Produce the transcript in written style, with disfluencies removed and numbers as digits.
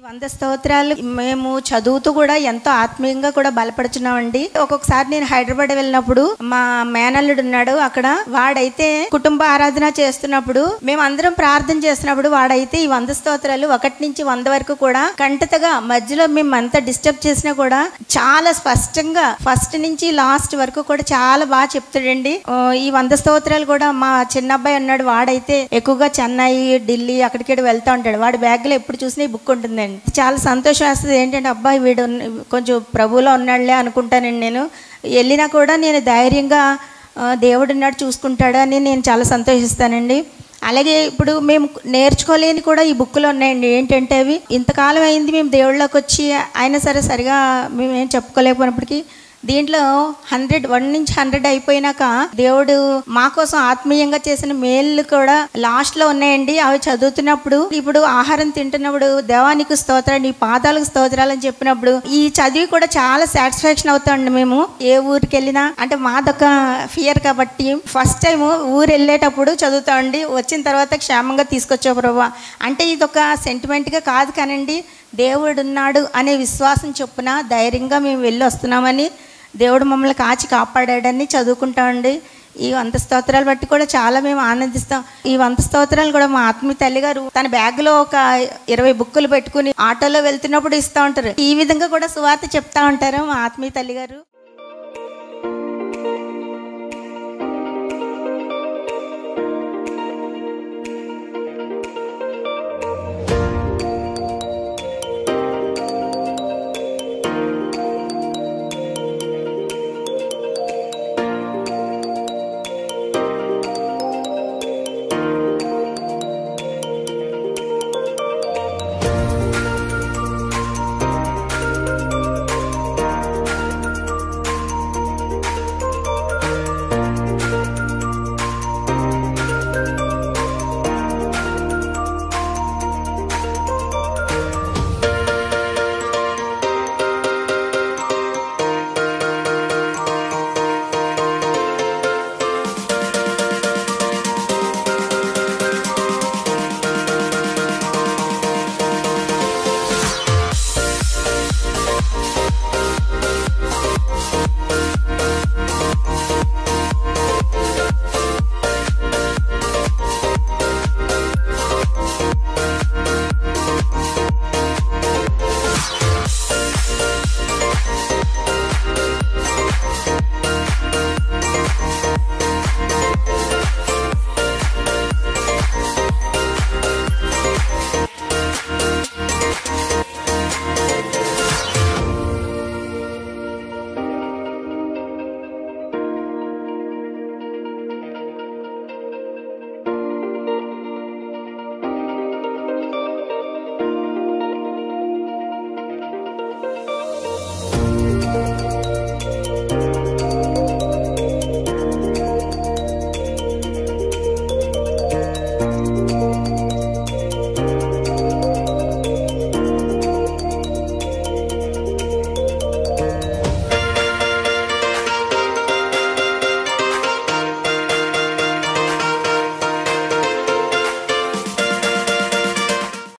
వంద స్తోత్రాలు మేము చదువుతూ కూడా ఎంతో ఆత్మీయంగా కూడా బలపడుచున్నామండి. ఒక్కొక్కసారి నేను హైదరాబాద్ వెళ్ళినప్పుడు మా మేనల్లుడు ఉన్నాడు అక్కడ. వాడైతే కుటుంబ ఆరాధన చేస్తున్నప్పుడు మేము అందరం ప్రార్థన చేస్తున్నప్పుడు వాడైతే ఈ 100 స్తోత్రాలు 1 నుంచి 100 వరకు కూడా కంటతగా మధ్యలో మేము అంతా డిస్టర్బ్ చేసినా కూడా చాలా స్పష్టంగా ఫస్ట్ నుంచి లాస్ట్ వరకు కూడా చాలా బాగా చెప్తాడండి. ఈ 100 స్తోత్రాలు కూడా మా చిన్న అబ్బాయి ఉన్నాడు, వాడైతే ఎక్కువగా చెన్నై, ఢిల్లీ అక్కడికి వెళ్తూ ఉంటాడు. వాడి బ్యాగ్ లో ఎప్పుడు చూసినా ఈ బుక్ ఉంటుందండి. చాలా సంతోషం వేస్తుంది. ఏంటంటే అబ్బాయి వీడు కొంచెం ప్రభువులో ఉన్నాడులే అనుకుంటానండి. నేను వెళ్ళినా కూడా నేను ధైర్యంగా దేవుడు ఉన్నాడు చూసుకుంటాడు అని నేను చాలా సంతోషిస్తానండి. అలాగే ఇప్పుడు మేము నేర్చుకోలేని కూడా ఈ బుక్లో ఉన్నాయండి. ఏంటంటే అవి ఇంతకాలం అయింది మేము దేవుళ్ళకి వచ్చి అయినా సరే సరిగా మేము ఏం చెప్పుకోలేకపోయినప్పటికీ దీంట్లో 100 నుంచి 100 అయిపోయినాక దేవుడు మా కోసం ఆత్మీయంగా చేసిన మేళ్ళు కూడా లాస్ట్ లో ఉన్నాయండి. అవి చదువుతున్నప్పుడు ఇప్పుడు ఆహారం తింటున్నప్పుడు దేవానికి స్తోత్రాలు, నీ పాదాలకు స్తోత్రాలు అని చెప్పినప్పుడు ఈ చదివి కూడా చాలా సాటిస్ఫాక్షన్ అవుతామండి. మేము ఏ ఊరికి వెళ్ళినా అంటే మాదొక ఫియర్ కాబట్టి ఫస్ట్ టైం ఊరు వెళ్ళేటప్పుడు చదువుతామండి. వచ్చిన తర్వాత క్షేమంగా తీసుకొచ్చావు ప్రభా అంటే ఇదొక సెంటిమెంట్గా కాదు కానండి, దేవుడు ఉన్నాడు అనే విశ్వాసం చొప్పున ధైర్యంగా మేము వెళ్ళి వస్తున్నామని, దేవుడు మమ్మల్ని కాచి కాపాడాడని చదువుకుంటామండి. ఈ 100 స్తోత్రాలు బట్టి కూడా చాలా మేము ఆనందిస్తాం. ఈ 100 స్తోత్రాలు కూడా మా ఆత్మీయ తల్లి గారు తన బ్యాగ్లో ఒక 20 బుక్కులు పెట్టుకుని ఆటోలో వెళ్తున్నప్పుడు ఇస్తూ ఉంటారు. ఈ విధంగా కూడా సువార్త చెప్తా ఉంటారు మా ఆత్మీయ తల్లి గారు.